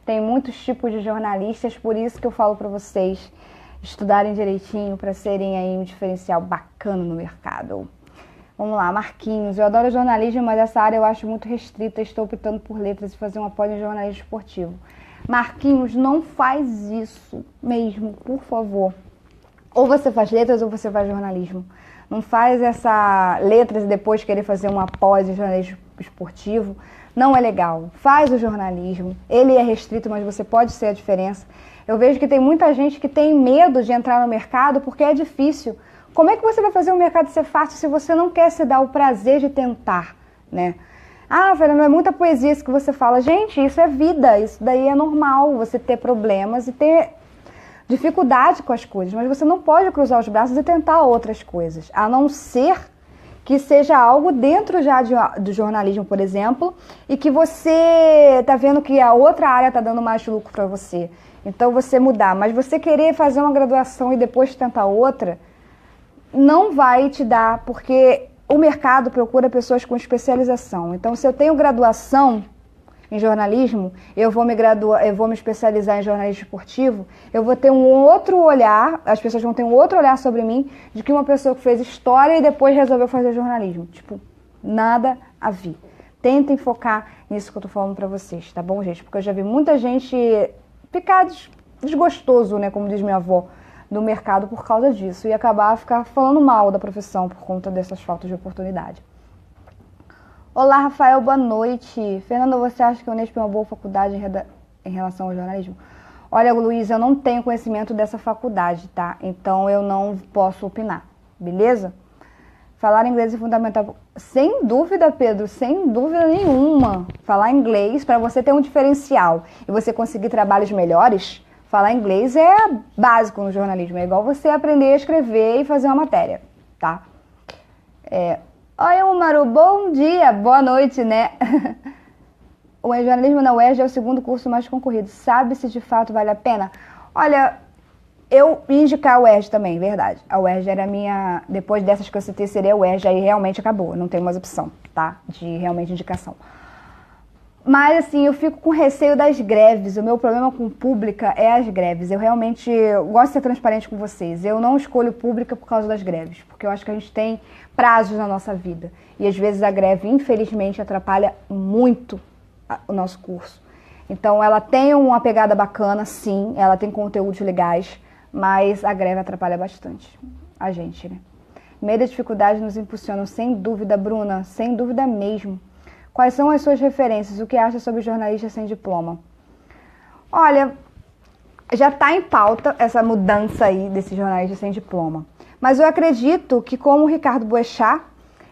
Tem muitos tipos de jornalistas, por isso que eu falo pra vocês estudarem direitinho para serem aí um diferencial bacana no mercado. Vamos lá, Marquinhos. Eu adoro jornalismo, mas essa área eu acho muito restrita. Estou optando por letras e fazer um pós em jornalismo esportivo. Marquinhos, não faz isso mesmo, por favor. Ou você faz letras ou você faz jornalismo. Não faz essa letras e depois querer fazer uma pós em jornalismo esportivo. Não é legal. Faz o jornalismo. Ele é restrito, mas você pode ser a diferença. Eu vejo que tem muita gente que tem medo de entrar no mercado porque é difícil. Como é que você vai fazer o mercado ser fácil se você não quer se dar o prazer de tentar, né? Fernanda, é muita poesia isso que você fala. Gente, isso é vida, isso daí é normal, você ter problemas e ter... dificuldade com as coisas, mas você não pode cruzar os braços e tentar outras coisas, a não ser que seja algo dentro já do jornalismo, por exemplo, e que você tá vendo que a outra área tá dando mais lucro para você. Então você mudar, mas você querer fazer uma graduação e depois tentar outra, não vai te dar, porque o mercado procura pessoas com especialização. Então, se eu tenho graduação em jornalismo, eu vou me especializar em jornalismo esportivo, eu vou ter um outro olhar, as pessoas vão ter um outro olhar sobre mim, de que uma pessoa que fez história e depois resolveu fazer jornalismo. Tipo, nada a ver. Tentem focar nisso que eu tô falando pra vocês, tá bom, gente? Porque eu já vi muita gente ficar desgostoso, né, como diz minha avó, no mercado por causa disso, e ficar falando mal da profissão por conta dessas faltas de oportunidade. Olá, Rafael, boa noite. Fernanda, você acha que a Unesp é uma boa faculdade em relação ao jornalismo? Olha, Luiz, eu não tenho conhecimento dessa faculdade, tá? Então eu não posso opinar, beleza? Falar inglês é fundamental. Sem dúvida, Pedro, sem dúvida nenhuma. Falar inglês, para você ter um diferencial e você conseguir trabalhos melhores, falar inglês é básico no jornalismo. É igual você aprender a escrever e fazer uma matéria, tá? Oi, Umaru, bom dia, boa noite, né? O jornalismo na UERJ é o segundo curso mais concorrido. Sabe se de fato vale a pena? Olha, eu ia indicar a UERJ também, verdade. A UERJ era a minha... Depois dessas que eu citei, seria a UERJ, aí realmente acabou. Não tem mais opção, tá? De realmente indicação. Mas, assim, eu fico com receio das greves. O meu problema com pública é as greves. Eu realmente gosto de ser transparente com vocês. Eu não escolho pública por causa das greves, porque eu acho que a gente tem prazos na nossa vida. E, às vezes, a greve, infelizmente, atrapalha muito o nosso curso. Então, ela tem uma pegada bacana, sim. Ela tem conteúdos legais, mas a greve atrapalha bastante a gente, né? Medo e dificuldade nos impulsionam, sem dúvida, Bruna. Sem dúvida mesmo. Quais são as suas referências? O que acha sobre jornalista sem diploma? Olha, já está em pauta essa mudança aí desse jornalista sem diploma. Mas eu acredito que, como o Ricardo Boechat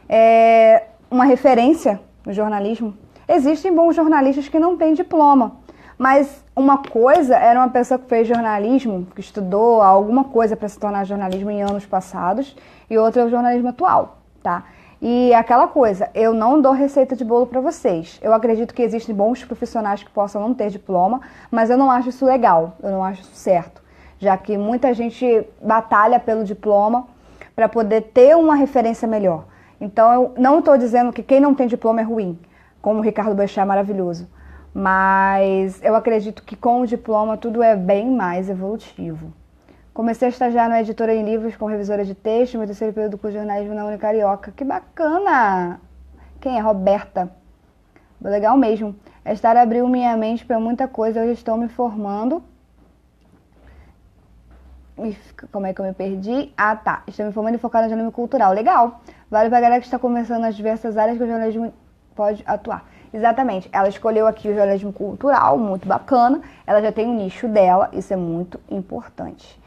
é uma referência no jornalismo, existem bons jornalistas que não têm diploma. Mas uma coisa era uma pessoa que fez jornalismo, que estudou alguma coisa para se tornar jornalismo em anos passados, e outra é o jornalismo atual, tá? E aquela coisa, eu não dou receita de bolo para vocês. Eu acredito que existem bons profissionais que possam não ter diploma, mas eu não acho isso legal, eu não acho isso certo. Já que muita gente batalha pelo diploma para poder ter uma referência melhor. Então, eu não estou dizendo que quem não tem diploma é ruim, como o Ricardo Boechat é maravilhoso. Mas eu acredito que com o diploma tudo é bem mais evolutivo. Comecei a estagiar na editora em livros como revisora de texto, meu terceiro período do curso de jornalismo na Unicarioca. Que bacana! Quem é? Roberta. Legal mesmo. A Estar abriu minha mente para muita coisa. Hoje estou me formando. Como é que eu me perdi? Ah, tá. Estou me formando e focada no jornalismo cultural. Legal. Vale para a galera que está começando nas diversas áreas que o jornalismo pode atuar. Exatamente. Ela escolheu aqui o jornalismo cultural, muito bacana. Ela já tem um nicho dela, isso é muito importante.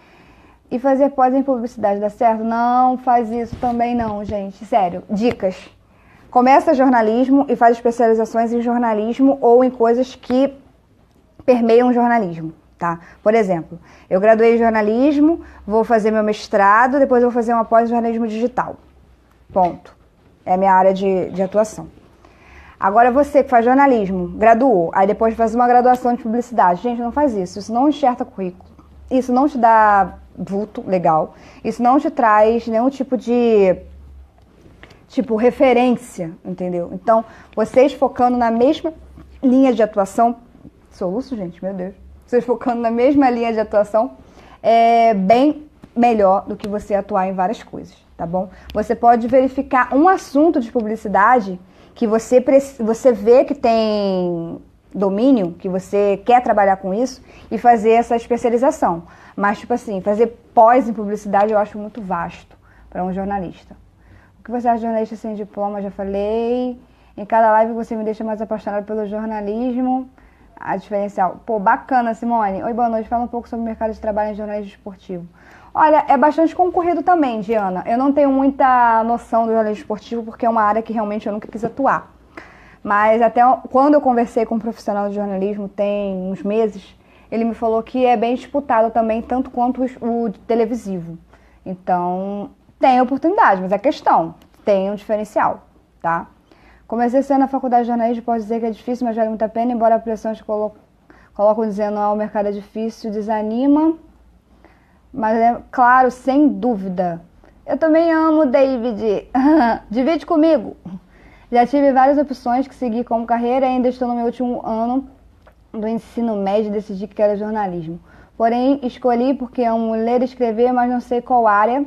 E fazer pós em publicidade dá certo? Não faz isso também não, gente. Sério, dicas. Começa jornalismo e faz especializações em jornalismo ou em coisas que permeiam jornalismo, tá? Por exemplo, eu graduei em jornalismo, vou fazer meu mestrado, depois eu vou fazer uma pós em jornalismo digital. Ponto. É a minha área de atuação. Agora você que faz jornalismo, graduou, aí depois faz uma graduação de publicidade. Gente, não faz isso. Isso não enxerta currículo. Isso não te dá vulto legal. Isso não te traz nenhum tipo de referência, entendeu? Então, vocês focando na mesma linha de atuação... Soluço, gente? Meu Deus. Vocês focando na mesma linha de atuação é bem melhor do que você atuar em várias coisas, tá bom? Você pode verificar um assunto de publicidade que você vê que tem domínio, que você quer trabalhar com isso e fazer essa especialização. Mas, tipo assim, fazer pós em publicidade eu acho muito vasto para um jornalista. O que você acha de jornalista sem diploma? Já falei. Em cada live você me deixa mais apaixonado pelo jornalismo. A diferencial. Pô, bacana, Simone. Oi, boa noite. Fala um pouco sobre o mercado de trabalho em jornalismo esportivo. Olha, é bastante concorrido também, Diana. Eu não tenho muita noção do jornalismo esportivo porque é uma área que realmente eu nunca quis atuar. Mas até quando eu conversei com um profissional de jornalismo, tem uns meses, ele me falou que é bem disputado também, tanto quanto o televisivo. Então, tem oportunidade, mas é questão, tem um diferencial, tá? Comecei a ser na faculdade de jornalismo, posso dizer que é difícil, mas vale muito a pena, embora a pressão que colocam dizendo que o mercado é difícil, desanima. Mas é claro, sem dúvida. Eu também amo, David. Divide comigo. Já tive várias opções que segui como carreira e ainda estou no meu último ano do ensino médio e decidi que era jornalismo. Porém, escolhi porque amo ler e escrever, mas não sei qual área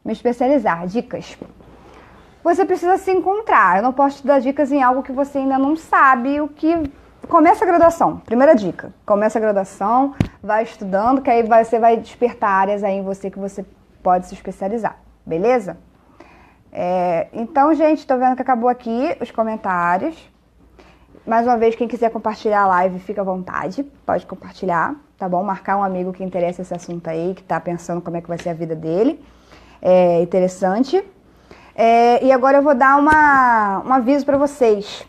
me especializar. Dicas. Você precisa se encontrar. Eu não posso te dar dicas em algo que você ainda não sabe o que... Começa a graduação. Primeira dica. Começa a graduação, vai estudando, que aí você vai despertar áreas aí em você que você pode se especializar. Beleza? Então, gente, tô vendo que acabou aqui os comentários. Mais uma vez, quem quiser compartilhar a live, fica à vontade. Pode compartilhar, tá bom? Marcar um amigo que interessa esse assunto aí, que tá pensando como é que vai ser a vida dele. É interessante. E agora eu vou dar um aviso pra vocês.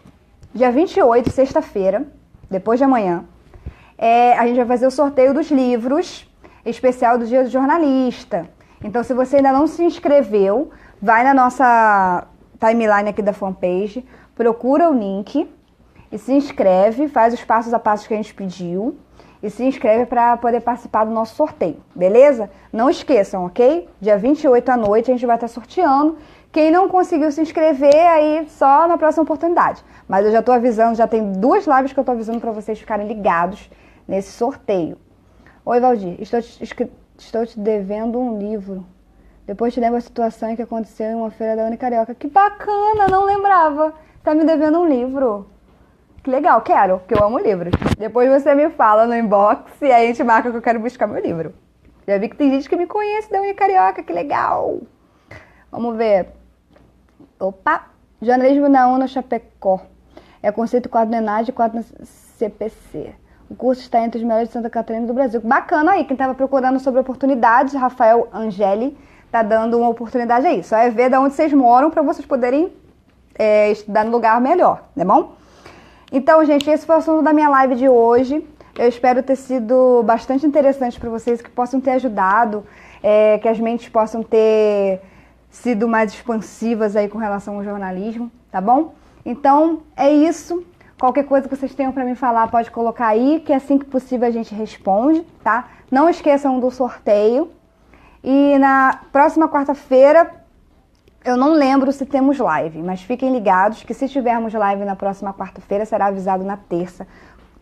Dia 28, sexta-feira, depois de amanhã, a gente vai fazer o sorteio dos livros especial do Dia do Jornalista. Então, se você ainda não se inscreveu, vai na nossa timeline aqui da fanpage, procura o link e se inscreve, faz os passos a passos que a gente pediu e se inscreve para poder participar do nosso sorteio, beleza? Não esqueçam, ok? Dia 28 à noite a gente vai estar sorteando. Quem não conseguiu se inscrever, aí só na próxima oportunidade. Mas eu já tô avisando, já tem 2 lives que eu tô avisando para vocês ficarem ligados nesse sorteio. Oi, Valdir, estou te devendo um livro. Depois te lembro a situação que aconteceu em uma feira da Unicarioca. Que bacana, não lembrava. Tá me devendo um livro. Que legal, quero, porque eu amo livros. Depois você me fala no inbox e aí a gente marca que eu quero buscar meu livro. Já vi que tem gente que me conhece da Unicarioca, que legal. Vamos ver. Opa! Jornalismo na UNA Chapecó. É conceito 4 no ENAD e 4 no CPC. O curso está entre os melhores de Santa Catarina e do Brasil. Bacana aí, quem estava procurando sobre oportunidades, Rafael Angeli tá dando uma oportunidade aí. Só é ver de onde vocês moram para vocês poderem estudar no lugar melhor, tá bom? Então, gente, esse foi o assunto da minha live de hoje. Eu espero ter sido bastante interessante para vocês, que possam ter ajudado, que as mentes possam ter sido mais expansivas aí com relação ao jornalismo, tá bom? Então, é isso. Qualquer coisa que vocês tenham para me falar, pode colocar aí, que assim que possível a gente responde, tá? Não esqueçam do sorteio. E na próxima quarta-feira, eu não lembro se temos live, mas fiquem ligados que se tivermos live na próxima quarta-feira, será avisado na terça,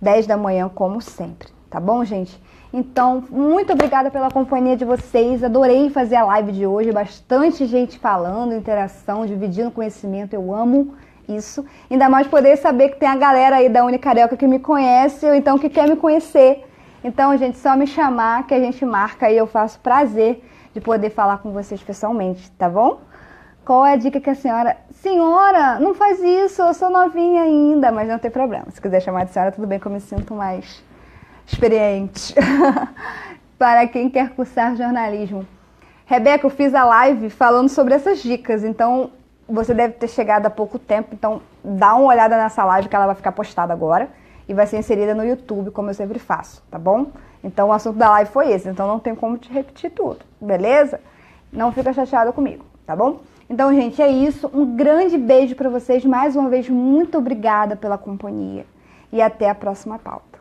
10 da manhã, como sempre. Tá bom, gente? Então, muito obrigada pela companhia de vocês. Adorei fazer a live de hoje. Bastante gente falando, interação, dividindo conhecimento. Eu amo isso. Ainda mais poder saber que tem a galera aí da Unicarioca que me conhece ou então que quer me conhecer. Então, gente, só me chamar que a gente marca e eu faço prazer de poder falar com vocês pessoalmente, tá bom? Qual é a dica que a senhora... Senhora, não faz isso, eu sou novinha ainda, mas não tem problema. Se quiser chamar de senhora, tudo bem que eu me sinto mais experiente. Para quem quer cursar jornalismo. Rebeca, eu fiz a live falando sobre essas dicas, então você deve ter chegado há pouco tempo, então dá uma olhada nessa live que ela vai ficar postada agora e vai ser inserida no YouTube, como eu sempre faço, tá bom? Então o assunto da live foi esse, então não tem como te repetir tudo, beleza? Não fica chateado comigo, tá bom? Então, gente, é isso. Um grande beijo para vocês. Mais uma vez, muito obrigada pela companhia. E até a próxima pauta.